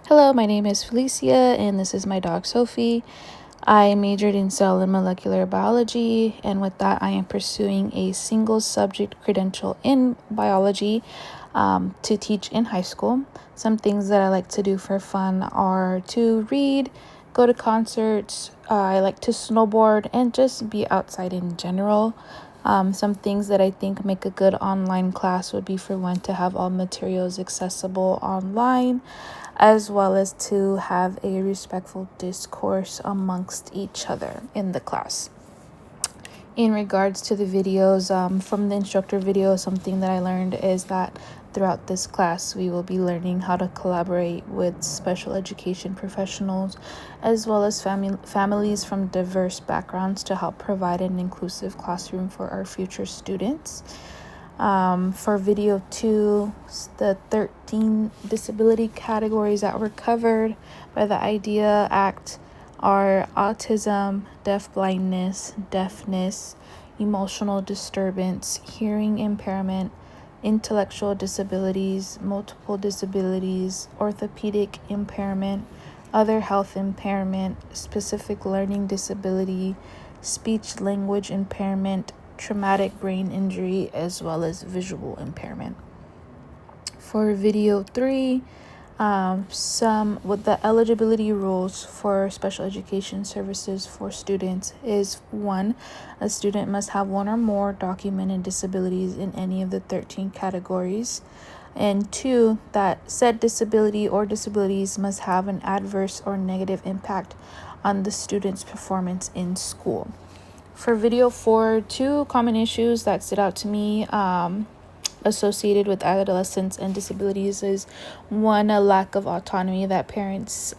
Hello, my name is Felicia, and this is my dog Sophie. I majored in cell and molecular biology, and with that, I am pursuing a single subject credential in biology to teach in high school. Some things that I like to do for fun are to read, go to concerts, I like to snowboard, and just be outside in general. Some things that I think make a good online class would be for one to have all materials accessible online, as well as to have a respectful discourse amongst each other in the class. In regards to the videos, from the instructor video, something that I learned is that throughout this class, we will be learning how to collaborate with special education professionals, as well as families from diverse backgrounds to help provide an inclusive classroom for our future students. For video 2, the 13 disability categories that were covered by the IDEA Act are autism, deafblindness, deafness, emotional disturbance, hearing impairment, intellectual disabilities, multiple disabilities, orthopedic impairment, other health impairment, specific learning disability, speech language impairment, traumatic brain injury, as well as visual impairment. For video 3, some with the eligibility rules for special education services for students is 1, a student must have one or more documented disabilities in any of the 13 categories, and 2, that said disability or disabilities must have an adverse or negative impact on the student's performance in school. For video 4, 2 common issues that stood out to me associated with adolescents and disabilities is 1, a lack of autonomy that parents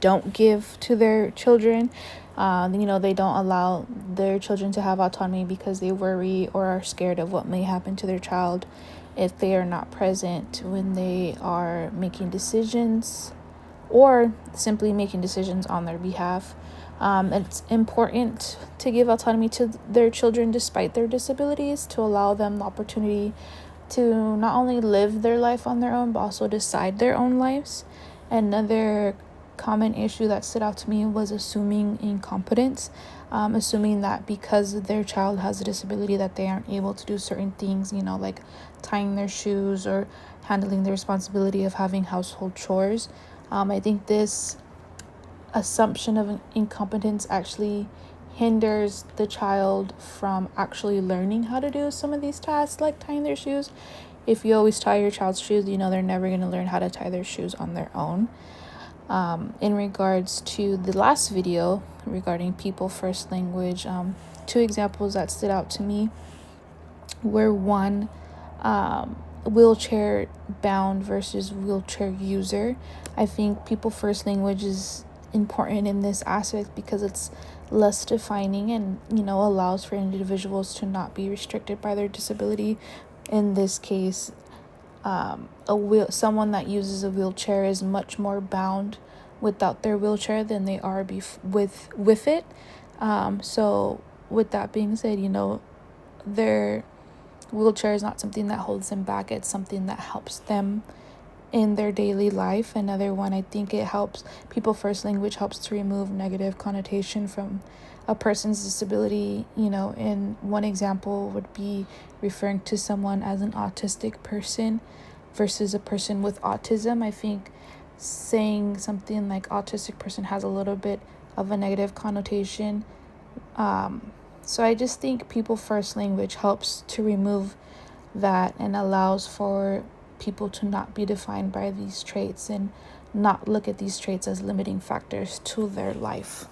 don't give to their children. They don't allow their children to have autonomy because they worry or are scared of what may happen to their child if they are not present when they are making decisions or simply making decisions on their behalf. It's important to give autonomy to their children despite their disabilities, to allow them the opportunity to not only live their life on their own, but also decide their own lives. Another common issue that stood out to me was assuming incompetence, assuming that because their child has a disability that they aren't able to do certain things, like tying their shoes or handling the responsibility of having household chores. I think this assumption of incompetence actually hinders the child from actually learning how to do some of these tasks, like tying their shoes. If you always tie your child's shoes, they're never going to learn how to tie their shoes on their own. In regards to the last video regarding people first language, 2 examples that stood out to me were 1, wheelchair bound versus wheelchair user. I think people first language is important in this aspect because it's less defining and allows for individuals to not be restricted by their disability. In this case, someone that uses a wheelchair is much more bound without their wheelchair than they are with it. So with that being said, their wheelchair is not something that holds them back. It's something that helps them in their daily life. Another one, I think it helps, people first language helps to remove negative connotation from a person's disability. And one example would be referring to someone as an autistic person versus a person with autism. I think saying something like autistic person has a little bit of a negative connotation. So I just think people first language helps to remove that and allows for people to not be defined by these traits and not look at these traits as limiting factors to their life.